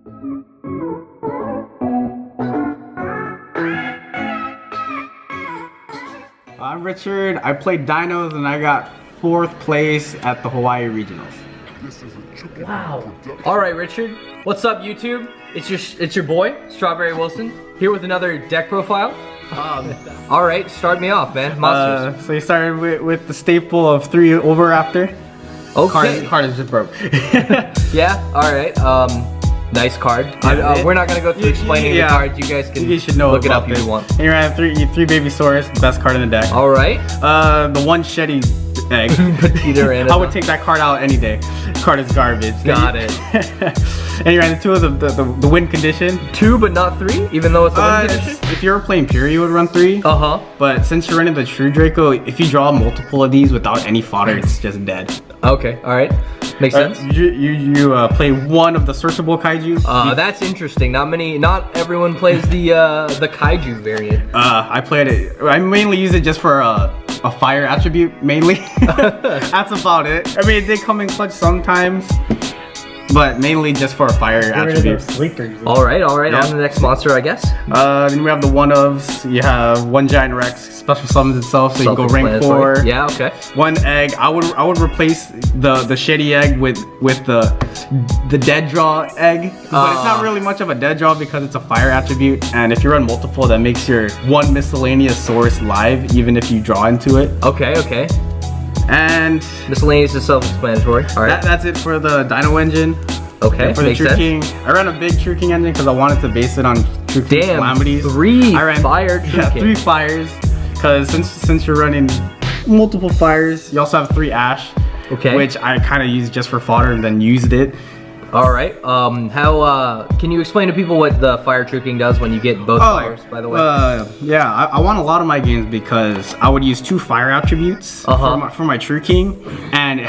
I'm Richard. I played Dinos and I got 4th place at the Hawaii Regionals. Wow. All right, Richard. What's up, YouTube? It's your boy, Strawberry Wilson, here with another deck profile. All right, start me off, man. Monsters. So you started with the staple of 3 Oviraptor. Okay. Card is just broke. Yeah. All right. Nice card. We're not gonna go through explaining the cards. You guys can should know look it up if you want. And you ran 3 Babysaurus, the best card in the deck. All right. The 1 Shetty egg. I would take that card out any day. This card is garbage. Got it. And you ran the 2 of the win condition. 2 but not 3, even though it's a win condition? If you were playing Pure, you would run 3. But since you're running the True Draco, if you draw multiple of these without any fodder, it's just dead. Okay, all right. Makes sense. You play 1 of the searchable kaiju. That's interesting. Not everyone plays the kaiju variant. I played it. I mainly use it just for a fire attribute, mainly. That's about it. I mean, they come in clutch sometimes, but mainly just for a fire attribute. All right. On to the next monster, I guess. Then we have the 1-ofs. You have 1 Giant Rex, special summons itself, so you can go rank 4. Yeah, okay. 1 egg. I would replace the shitty egg with the dead draw egg, but it's not really much of a dead draw because it's a fire attribute, and if you run multiple, that makes your 1 miscellaneous source live, even if you draw into it. Okay. And miscellaneous is self-explanatory. All right. That's it for the Dino engine. Okay. For the True King, I ran a big True King engine because I wanted to base it on True King calamities. 3 fire True King. 3 fires. Because since you're running multiple fires, you also have 3 ash. Okay. Which I kind of used just for fodder and then used it. All right. Can you explain to people what the fire True King does when you get both fires? By the way. Yeah, I won a lot of my games because I would use 2 fire attributes for my True King, and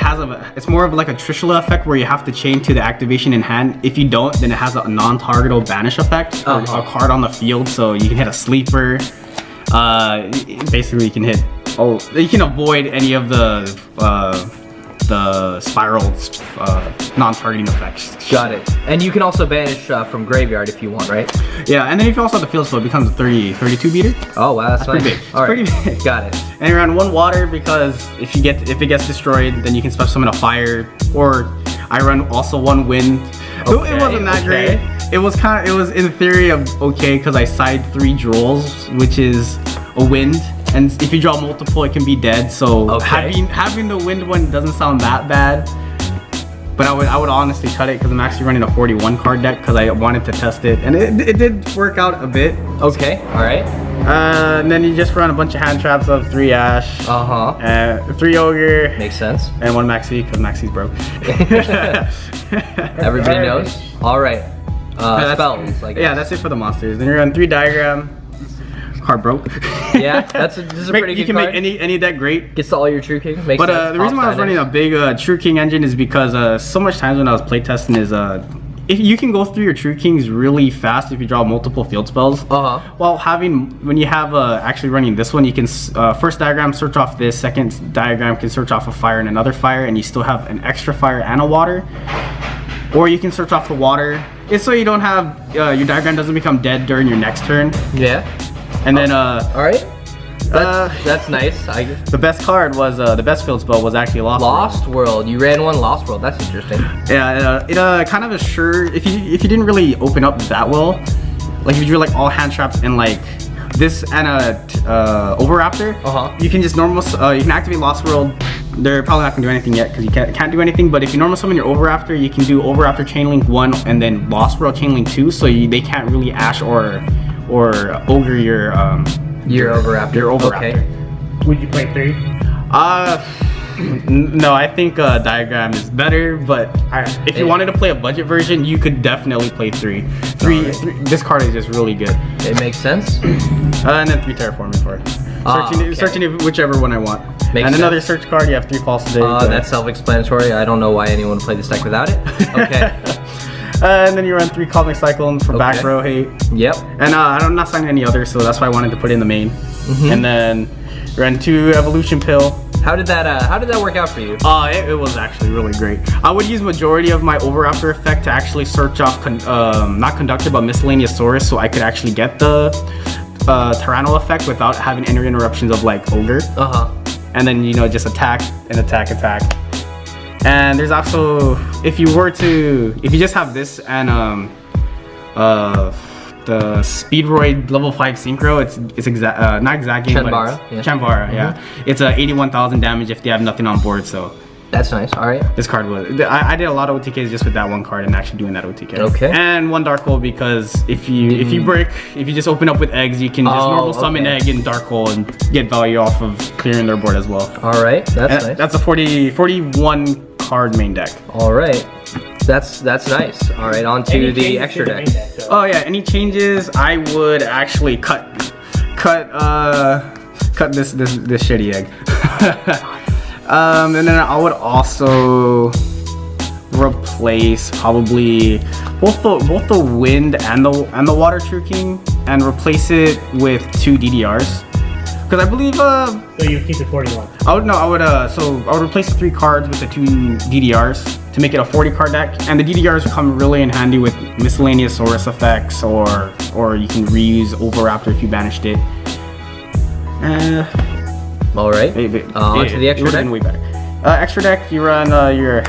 it's more of like a Trishula effect where you have to chain to the activation in hand. If you don't, then it has a non-targetable banish effect, or a card on the field, so you can hit a sleeper. Basically, you can hit. You can avoid any of the spiral non-targeting effects. Got it. And you can also banish from graveyard if you want, right? Yeah, and then if you also have the field spell, it becomes a 32 beater. Oh wow, that's nice. Pretty big. All right. Pretty big. Got it. And you run 1 water because if it gets destroyed, then you can special summon a fire. Or I run also 1 wind. Okay, it wasn't that great. It was in theory okay because I side 3 Drolls, which is a wind. And if you draw multiple, it can be dead. So having the wind one doesn't sound that bad. But I would honestly cut it because I'm actually running a 41 card deck because I wanted to test it, and it did work out a bit. Okay, all right. And then you just run a bunch of hand traps of 3 ash. 3 ogre. Makes sense. And 1 maxi because maxi's broke. Everybody knows. All right. Spells. I guess. Yeah, that's it for the monsters. Then you run 3 diagram. Card broke. Yeah, this is a pretty good You can card. make any deck great. Gets to all your True King. Makes but sense. The reason why I was running a big True King engine is because so much times when I was playtesting is if you can go through your True Kings really fast if you draw multiple field spells. While when you have actually running this one, you can first diagram search off this, second diagram can search off a fire and another fire, and you still have an extra fire and a water. Or you can search off the water. It's so you don't have your diagram doesn't become dead during your next turn. Yeah. And then all right. That's nice. The best card was the best field spell was actually Lost World. You ran 1 Lost World. That's interesting. Yeah, it kind of assured if you didn't really open up that well, like if you drew like all hand traps and like this and a Oviraptor, you can just you can activate Lost World. They're probably not gonna do anything yet because you can't do anything. But if you normal summon your Oviraptor, you can do Oviraptor Chainlink 1 and then Lost World Chainlink 2, so they can't really ash or ogre your Oviraptor. Okay. Would you play 3? No, I think Diagram is better, but if you wanted to play a budget version, you could definitely play 3. 3. This card is just really good. It makes sense. And then 3 Terraforming for it. Searching whichever one I want. Makes and sense. Another search card, you have 3 False Today. That's self-explanatory. I don't know why anyone would play this deck without it. Okay. And then you run 3 Cosmic Cyclones for back row hate. Yep. And I'm not signing any others, so that's why I wanted to put in the main. And then run 2 Evolution Pill. How did that work out for you? It was actually really great. I would use majority of my Overraptor effect to actually search off, not Conductor, but Miscellaneousaurus, so I could actually get the Tyranno effect without having any interruptions of like Ogre. And then, you know, just attack and attack. And there's also, if you just have this and the Speedroid level 5 synchro, it's not exact game, Chanbara, but Chanbara, yeah. It's 81,000 damage if they have nothing on board, so. That's nice, alright. This card was, I did a lot of OTKs just with that one card and actually doing that OTK. Okay. And one Dark Hole because if you brick, if you just open up with eggs, you can just normal summon egg and Dark Hole and get value off of clearing their board as well. Alright, that's nice. That's a 41 card main deck. Alright. That's nice. Alright, on to the extra deck. Oh yeah, any changes, I would actually cut this shitty egg. And then I would also replace probably both the wind and the water True King and replace it with 2 DDRs. Because I believe So you keep it 41. I would replace the 3 cards with the 2 DDRs to make it a 40 card deck, and the DDRs come really in handy with Miscellaneousaurus effects, or you can reuse Overraptor if you banished it. All right. On to the extra deck. Way better. Extra deck, you run your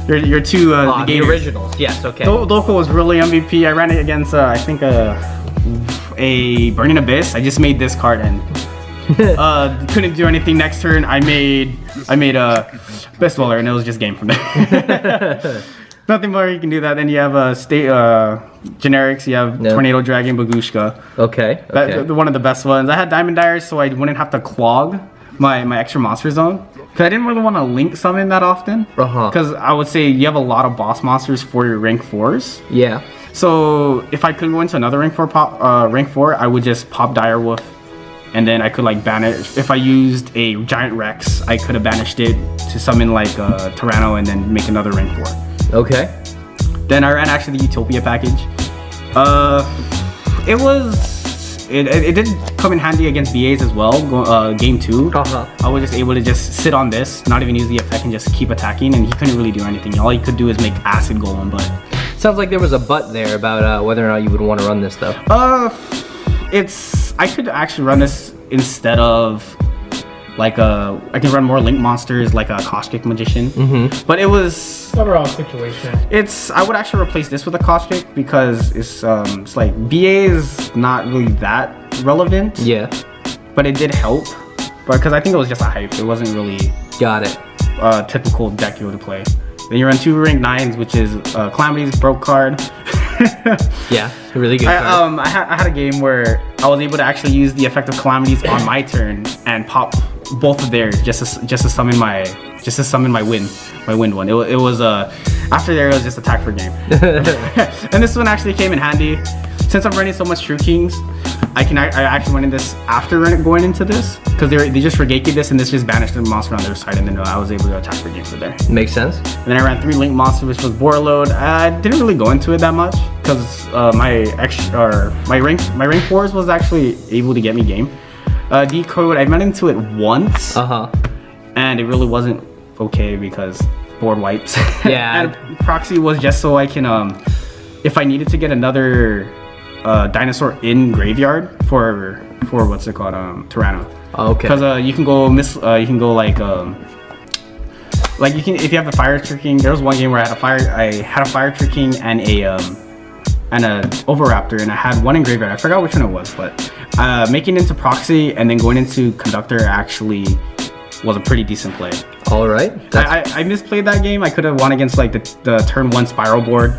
your 2 the originals. Yes. Okay. Doko was really MVP. I ran it against I think a Burning Abyss. I just made this card and couldn't do anything next turn. I made a Best Dweller and it was just game from there. Nothing more, you can do that. Then you have generics. You have Tornado Dragon, Bagushka. Okay. That's one of the best ones. I had Diamond Dyers so I wouldn't have to clog my extra monster zone. Because I didn't really want to link summon that often. Because I would say you have a lot of boss monsters for your rank 4s. Yeah. So if I could go into another rank 4 I would just pop Direwolf. And then I could like banish, if I used a Giant Rex, I could have banished it to summon like Tyranno and then make another rank 4. Okay. Then I ran actually the Utopia package. It did come in handy against BAs as well. Game 2, I was just able to just sit on this, not even use the effect, and just keep attacking. And he couldn't really do anything. All he could do is make Acid Golem. But sounds like there was a but there about whether or not you would want to run this though. I could actually run this instead of like I can run more Link monsters like a Caustic Magician. But it was overall situation. I would actually replace this with a Caustic because it's like BA is not really that relevant. Yeah. But it did help. But because I think it was just a hype. It wasn't really typical deck you would play. Then you run 2 rank 9s, which is Calamity's broke card. Yeah, a really good card. I had a game where I was able to actually use the effect of Calamities on my turn and pop both of theirs just to summon my wind one. It was after there it was just attack for game. And this one actually came in handy since I'm running so much True Kings. I actually went in this after going into this because they just Regeki this and this just banished the monster on their side, and then I was able to attack for game for there. Makes sense. And then I ran 3 Link monsters, which was Borreload. I didn't really go into it that much because my rank 4s was actually able to get me game. Decode, I went into it once. And it really wasn't okay because board wipes. Yeah. And Proxy was just so I can if I needed to get another Dinosaur in graveyard for what's it called, Tyranno. Okay. Because you can go if you have a Fire True King. There was one game where I had a Fire True King and a Overraptor, and I had one in graveyard. I forgot which one it was, but making it into Proxy and then going into Conductor actually was a pretty decent play. All right. I misplayed that game. I could have won against like the turn 1 Spiral board,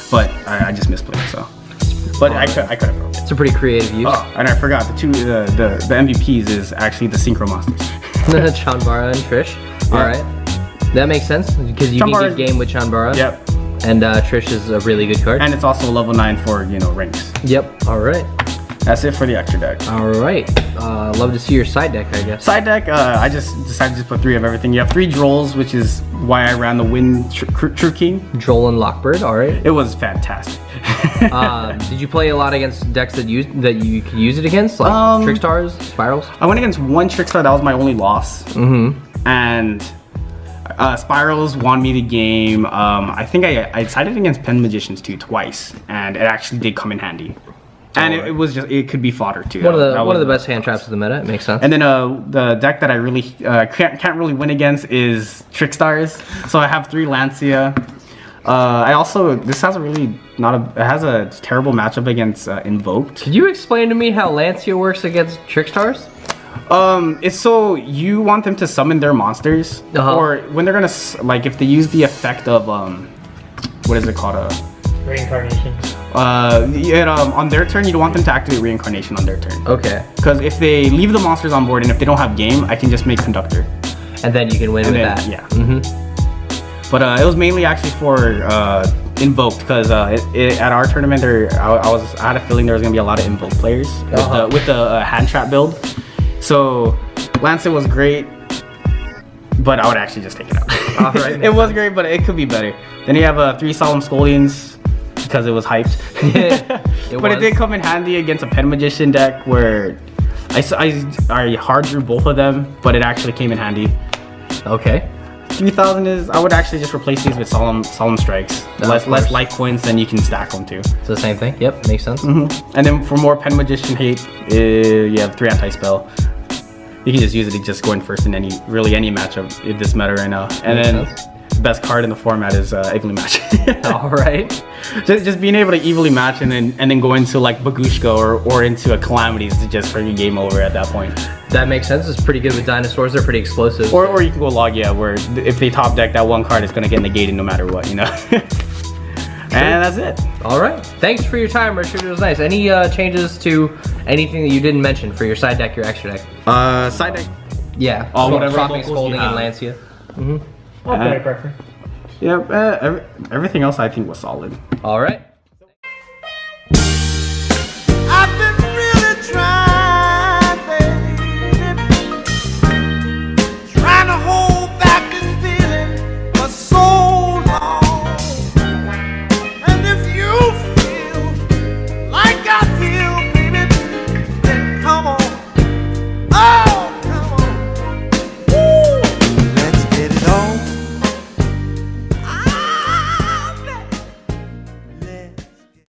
but I just misplayed it. So. But I could have broken it. It's a pretty creative use. Oh, and I forgot the MVPs is actually the Synchro Monsters. Chanbara and Trish. Yeah. All right, that makes sense because you can get game with Chanbara. Yep. And Trish is a really good card. And it's also level 9 for ranks. Yep. All right. That's it for the extra deck. All right. Love to see your side deck, I guess. Side deck, I just decided to just put 3 of everything. You have 3 Drolls, which is why I ran the Wind True King. Droll and Lockbird, all right. It was fantastic. Did you play a lot against decks that you could use it against, like Trickstars, Spirals? I went against 1 Trickstar, that was my only loss. And Spirals won me the game. I think I decided against Pen Magicians too twice, and it actually did come in handy. And it could be fodder too. One of the best hand traps of the meta. It makes sense. And then the deck that I really can't really win against is Trickstars. So I have 3 Lancia. This has a terrible matchup against Invoked. Could you explain to me how Lancia works against Trickstars? It's so you want them to summon their monsters, or when they're gonna if they use the effect of what is it called? Reincarnation. On their turn, you don't want them to activate Reincarnation on their turn. Okay. Because if they leave the monsters on board and if they don't have game, I can just make Conductor. And then you can win with that. Yeah. But it was mainly actually for Invoked, because at our tournament I had a feeling there was gonna be a lot of Invoked players with the hand trap build. So Lancet was great, but I would actually just take it out. All right. It was great, but it could be better. Then you have 3 Solemn Scoldings because it was hyped. But it did come in handy against a Pen Magician deck where I hard drew both of them, but it actually came in handy. Okay. 3,000 is, I would actually just replace these with Solemn Strikes. Less life points, then you can stack them too. It's the same thing. Yep, makes sense. And then for more Pen Magician hate, you have 3 Anti-Spell. You can just use it to just go in first in any matchup in this meta right now. And then the best card in the format is Evilly Match. All right. Just being able to evilly match and then go into like Bagushka or into a Calamities to just bring your game over at that point. That makes sense. It's pretty good with dinosaurs. They're pretty explosive. Or you can go Logia, where if they top deck, that 1 card is going to get negated no matter what, you know? And that's it. All right. Thanks for your time, Richard. It was nice. Any changes to anything that you didn't mention for your side deck, your extra deck? Side deck? Yeah. Whatever. Swapping Scolding and Lancia. Okay, preference. Yeah, everything else I think was solid. All right.